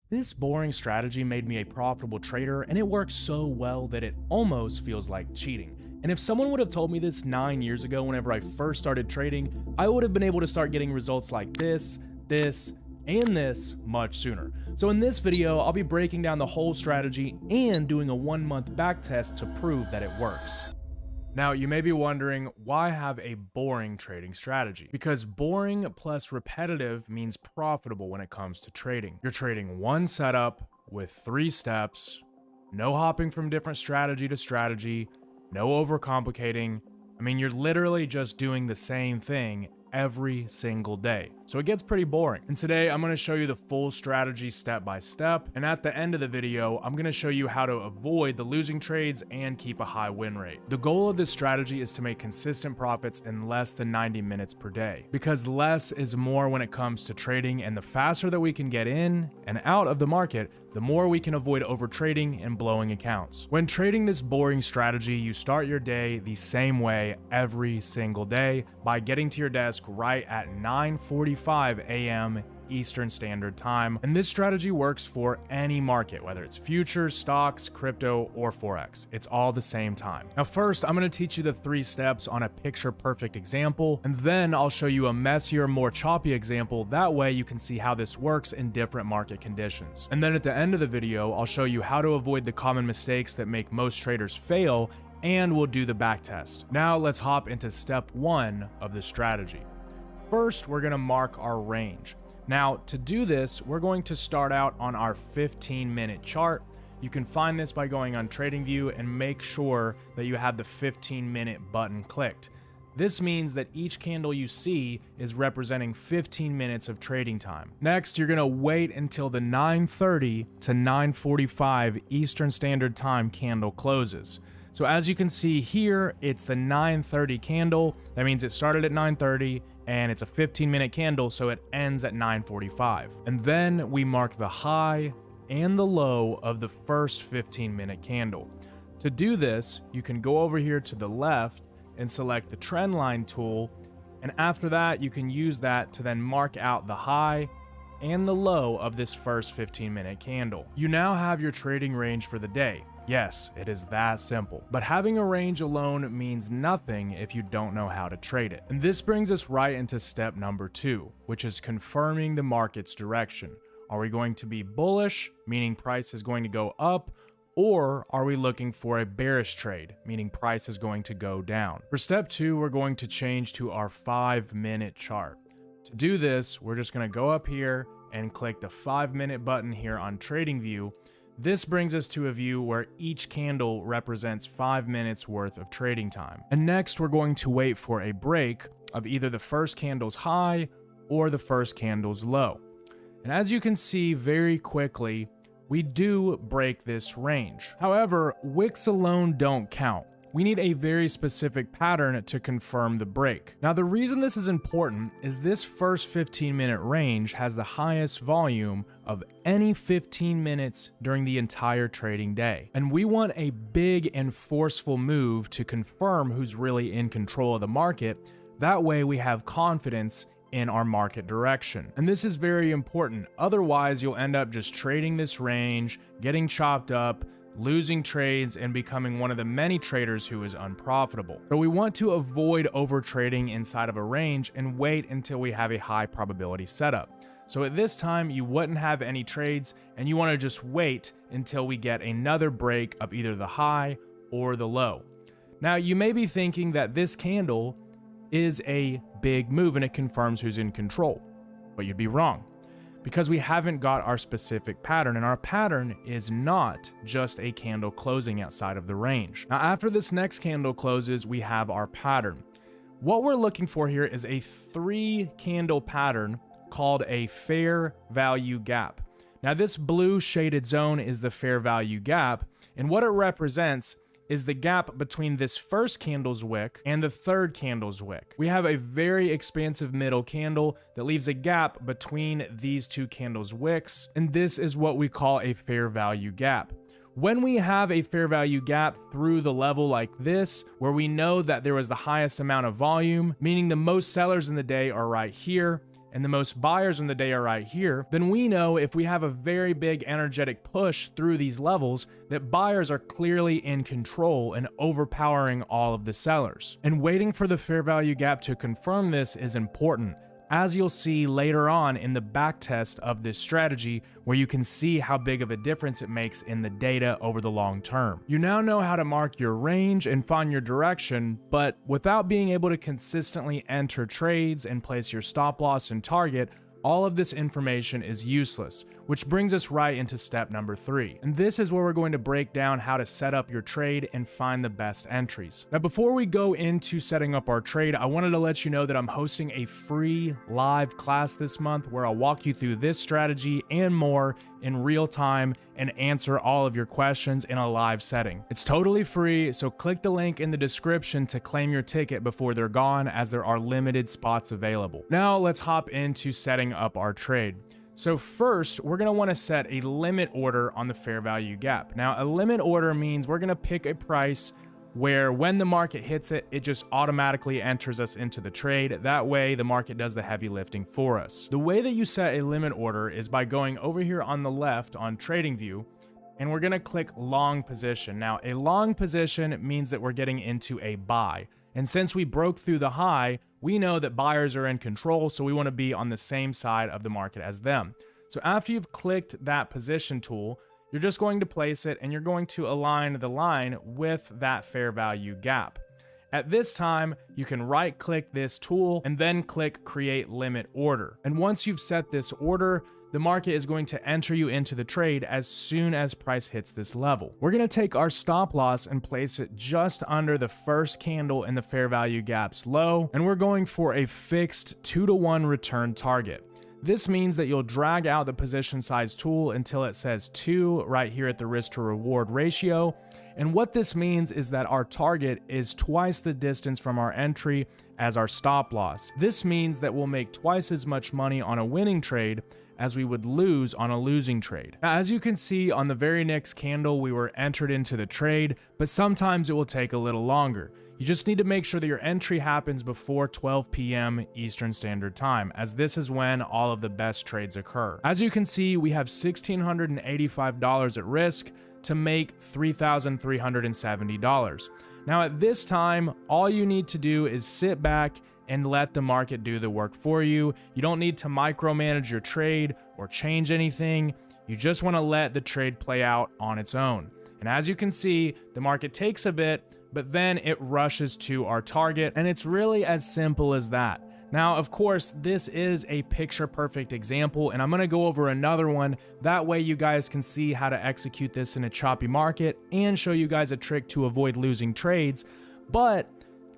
This boring strategy made me a profitable trader, and it works so well that it almost feels like cheating. And if someone would have told me this 9 years ago whenever I first started trading, I would have been able to start getting results like this, and this much sooner. So in this video, I'll be breaking down the whole strategy and doing a 1-month back test to prove that it works. Now, you may be wondering, why have a boring trading strategy? Because boring plus repetitive means profitable when it comes to trading. You're trading one setup with 3 steps, no hopping from different strategy to strategy, no overcomplicating. I mean, you're literally just doing the same thing every single day. So it gets pretty boring. And today I'm going to show you the full strategy step by step. And at the end of the video, I'm going to show you how to avoid the losing trades and keep a high win rate. The goal of this strategy is to make consistent profits in less than 90 minutes per day, because less is more when it comes to trading, and the faster that we can get in and out of the market, the more we can avoid overtrading and blowing accounts. When trading this boring strategy, you start your day the same way every single day by getting to your desk right at 9:45 a.m. Eastern Standard Time. And this strategy works for any market, whether it's futures, stocks, crypto, or Forex. It's all the same time. Now, first, I'm going to teach you the 3 steps on a picture perfect example, and then I'll show you a messier, more choppy example. That way you can see how this works in different market conditions. And then at the end of the video, I'll show you how to avoid the common mistakes that make most traders fail, and we'll do the back test. Now let's hop into step 1 of the strategy. First, we're going to mark our range. Now, to do this, we're going to start out on our 15-minute chart. You can find this by going on TradingView and make sure that you have the 15-minute button clicked. This means that each candle you see is representing 15 minutes of trading time. Next, you're going to wait until the 9:30 to 9:45 Eastern Standard Time candle closes. So as you can see here, it's the 9:30 candle. That means it started at 9:30 and it's a 15-minute candle, so it ends at 9:45. And then we mark the high and the low of the first 15-minute candle. To do this, you can go over here to the left and select the trend line tool, and after that, you can use that to then mark out the high and the low of this first 15-minute candle. You now have your trading range for the day. Yes, it is that simple. But having a range alone means nothing if you don't know how to trade it. And this brings us right into step number 2, which is confirming the market's direction. Are we going to be bullish, meaning price is going to go up, or are we looking for a bearish trade, meaning price is going to go down? For step 2, we're going to change to our 5-minute chart. To do this, we're just going to go up here and click the 5-minute button here on TradingView. This brings us to a view where each candle represents 5 minutes worth of trading time. And next, we're going to wait for a break of either the first candle's high or the first candle's low. And as you can see very quickly, we do break this range. However, wicks alone don't count. We need a very specific pattern to confirm the break. Now, the reason this is important is this first 15-minute range has the highest volume of any 15 minutes during the entire trading day. And we want a big and forceful move to confirm who's really in control of the market. That way we have confidence in our market direction. And this is very important. Otherwise, you'll end up just trading this range, getting chopped up, losing trades, and becoming one of the many traders who is unprofitable. So we want to avoid over trading inside of a range and wait until we have a high probability setup. So at this time, you wouldn't have any trades, and you want to just wait until we get another break of either the high or the low. Now, you may be thinking that this candle is a big move and it confirms who's in control, but you'd be wrong, because we haven't got our specific pattern, and our pattern is not just a candle closing outside of the range. Now, after this next candle closes, we have our pattern. What we're looking for here is a 3-candle pattern called a fair value gap. Now, this blue shaded zone is the fair value gap, and what it represents is the gap between this first candle's wick and the third candle's wick. We have a very expansive middle candle that leaves a gap between these 2 candles' wicks, and this is what we call a fair value gap. When we have a fair value gap through the level like this, where we know that there was the highest amount of volume, meaning the most sellers in the day are right here, and the most buyers in the day are right here, then we know if we have a very big energetic push through these levels that buyers are clearly in control and overpowering all of the sellers. And waiting for the fair value gap to confirm this is important, as you'll see later on in the backtest of this strategy, where you can see how big of a difference it makes in the data over the long term. You now know how to mark your range and find your direction, but without being able to consistently enter trades and place your stop loss and target, all of this information is useless, which brings us right into step number 3. And this is where we're going to break down how to set up your trade and find the best entries. Now, before we go into setting up our trade, I wanted to let you know that I'm hosting a free live class this month where I'll walk you through this strategy and more in real time and answer all of your questions in a live setting. It's totally free, so click the link in the description to claim your ticket before they're gone, as there are limited spots available. Now let's hop into setting up our trade. So first, we're going to want to set a limit order on the fair value gap. Now, a limit order means we're going to pick a price where when the market hits it, it just automatically enters us into the trade. That way, the market does the heavy lifting for us. The way that you set a limit order is by going over here on the left on TradingView, and we're going to click long position. Now, a long position means that we're getting into a buy. And since we broke through the high, we know that buyers are in control, so we want to be on the same side of the market as them. So after you've clicked that position tool, you're just going to place it and you're going to align the line with that fair value gap. At this time, you can right click this tool and then click create limit order. And once you've set this order, the market is going to enter you into the trade as soon as price hits this level. We're going to take our stop loss and place it just under the first candle in the fair value gap's low, and we're going for a fixed 2-to-1 return target. This means that you'll drag out the position size tool until it says 2 right here at the risk to reward ratio. And what this means is that our target is twice the distance from our entry as our stop loss. This means that we'll make twice as much money on a winning trade as we would lose on a losing trade. Now, as you can see on the very next candle, we were entered into the trade, but sometimes it will take a little longer. You just need to make sure that your entry happens before 12 p.m. Eastern Standard Time, as this is when all of the best trades occur. As you can see, we have $1,685 at risk to make $3,370. Now at this time, all you need to do is sit back and let the market do the work for you. You don't need to micromanage your trade or change anything. You just want to let the trade play out on its own. And as you can see, the market takes a bit, but then it rushes to our target, and it's really as simple as that. Now, of course, this is a picture-perfect example, and I'm going to go over another one. That way you guys can see how to execute this in a choppy market and show you guys a trick to avoid losing trades. But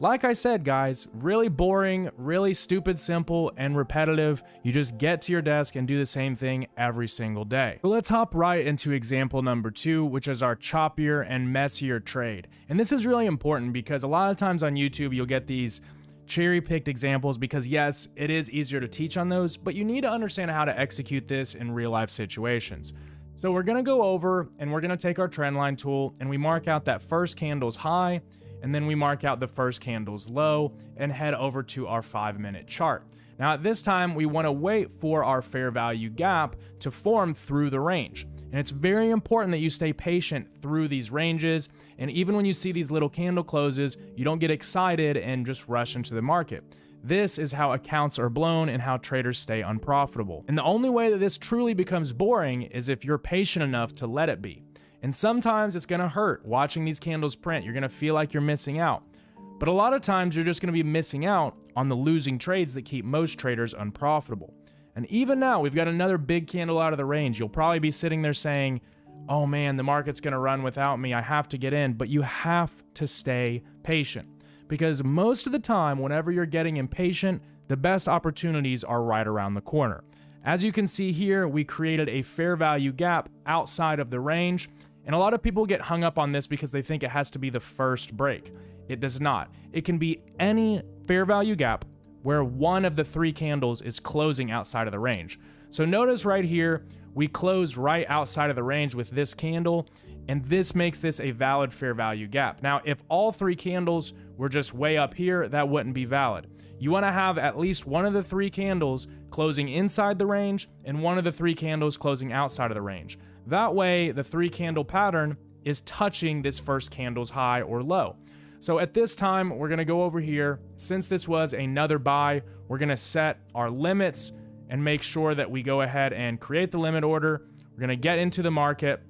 like I said, guys, really boring, really stupid, simple, and repetitive. You just get to your desk and do the same thing every single day. So let's hop right into example number 2, which is our choppier and messier trade. And this is really important because a lot of times on YouTube, you'll get these cherry-picked examples because yes, it is easier to teach on those, but you need to understand how to execute this in real-life situations. So we're going to go over and we're going to take our trend line tool and we mark out that first candle's high, and then we mark out the first candle's low and head over to our 5-minute chart. Now at this time, we want to wait for our fair value gap to form through the range. And it's very important that you stay patient through these ranges. And even when you see these little candle closes, you don't get excited and just rush into the market. This is how accounts are blown and how traders stay unprofitable. And the only way that this truly becomes boring is if you're patient enough to let it be. And sometimes it's going to hurt watching these candles print. You're going to feel like you're missing out. But a lot of times you're just going to be missing out on the losing trades that keep most traders unprofitable. And even now, we've got another big candle out of the range. You'll probably be sitting there saying, oh man, the market's going to run without me. I have to get in. But you have to stay patient. Because most of the time, whenever you're getting impatient, the best opportunities are right around the corner. As you can see here, we created a fair value gap outside of the range. And a lot of people get hung up on this because they think it has to be the first break. It does not. It can be any fair value gap where one of the 3 candles is closing outside of the range. So notice right here, we closed right outside of the range with this candle, and this makes this a valid fair value gap. Now, if all 3 candles were just way up here, that wouldn't be valid. you want to have at least one of the 3 candles closing inside the range and one of the 3 candles closing outside of the range. That way, the 3 candle pattern is touching this first candle's high or low. So at this time, we're going to go over here. Since this was another buy, we're going to set our limits and make sure that we go ahead and create the limit order. We're going to get into the market.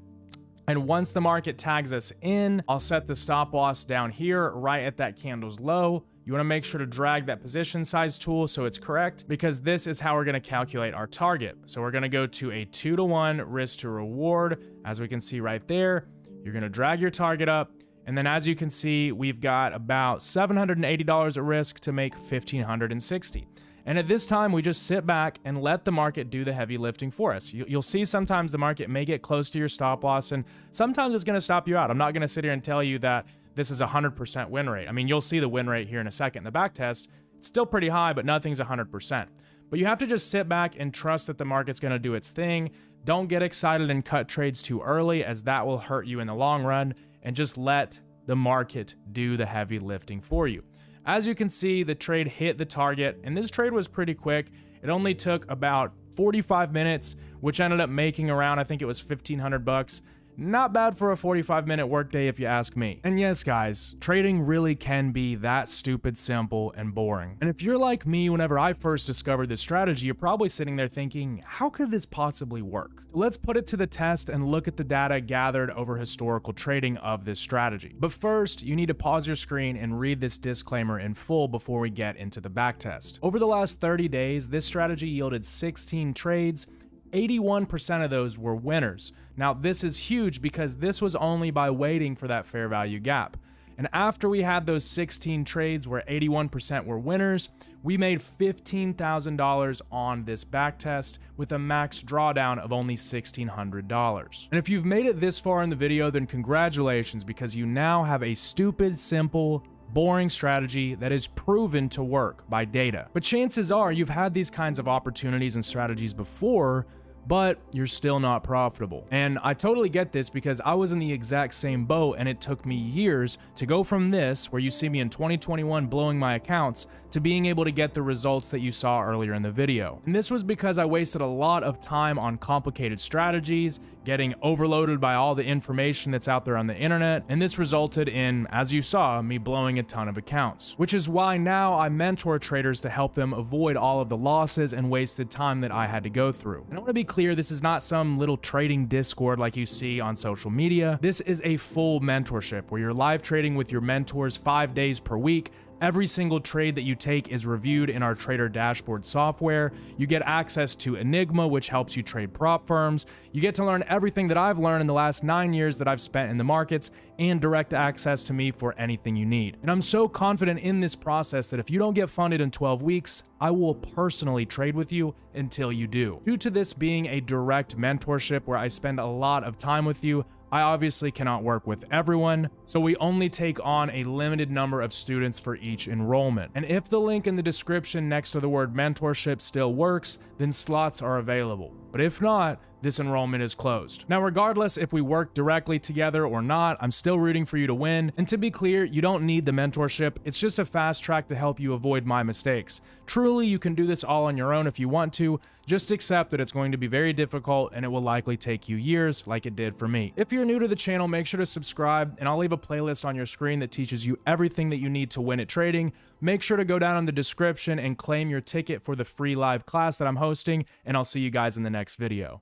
And once the market tags us in, I'll set the stop loss down here right at that candle's low. You want to make sure to drag that position size tool so it's correct, because this is how we're going to calculate our target. So we're going to go to a 2-to-1 risk to reward. As we can see right there, you're going to drag your target up. And then as you can see, we've got about $780 at risk to make $1,560. And at this time, we just sit back and let the market do the heavy lifting for us. You'll see sometimes the market may get close to your stop loss, and sometimes it's going to stop you out. I'm not going to sit here and tell you that this is a 100% win rate. I mean, you'll see the win rate here in a second. The back test, it's still pretty high, but nothing's 100%. But you have to just sit back and trust that the market's going to do its thing. Don't get excited and cut trades too early, as that will hurt you in the long run, and just let the market do the heavy lifting for you. As you can see, the trade hit the target, and this trade was pretty quick. It only took about 45 minutes, which ended up making around, I think it was $1,500. Not bad for a 45-minute workday if you ask me. And yes, guys, trading really can be that stupid simple and boring. And if you're like me, whenever I first discovered this strategy, you're probably sitting there thinking, how could this possibly work? Let's put it to the test and look at the data gathered over historical trading of this strategy. But first, you need to pause your screen and read this disclaimer in full before we get into the backtest. Over the last 30 days, this strategy yielded 16 trades. 81% of those were winners. Now, this is huge because this was only by waiting for that fair value gap. And after we had those 16 trades where 81% were winners, we made $15,000 on this backtest with a max drawdown of only $1,600. And if you've made it this far in the video, then congratulations, because you now have a stupid, simple, boring strategy that is proven to work by data. But chances are you've had these kinds of opportunities and strategies before, but you're still not profitable. And I totally get this because I was in the exact same boat, and it took me years to go from this, where you see me in 2021 blowing my accounts, to being able to get the results that you saw earlier in the video. And this was because I wasted a lot of time on complicated strategies, getting overloaded by all the information that's out there on the internet, and this resulted in, as you saw, me blowing a ton of accounts. Which is why now I mentor traders to help them avoid all of the losses and wasted time that I had to go through. And I want to be clear, this is not some little trading Discord like you see on social media. This is a full mentorship where you're live trading with your mentors 5 days per week. Every single trade that you take is reviewed in our trader dashboard software. You get access to Enigma, which helps you trade prop firms. You get to learn everything that I've learned in the last 9 years that I've spent in the markets, and direct access to me for anything you need. And I'm so confident in this process that if you don't get funded in 12 weeks, I will personally trade with you until you do. Due to this being a direct mentorship where I spend a lot of time with you, I obviously cannot work with everyone, so we only take on a limited number of students for each enrollment. And if the link in the description next to the word mentorship still works, then slots are available. But if not, this enrollment is closed. Now, regardless if we work directly together or not, I'm still rooting for you to win. And to be clear, you don't need the mentorship. It's just a fast track to help you avoid my mistakes. Truly, you can do this all on your own if you want to. Just accept that it's going to be very difficult and it will likely take you years, like it did for me. If you're new to the channel, make sure to subscribe, and I'll leave a playlist on your screen that teaches you everything that you need to win at trading. Make sure to go down in the description and claim your ticket for the free live class that I'm hosting, and I'll see you guys in the next video.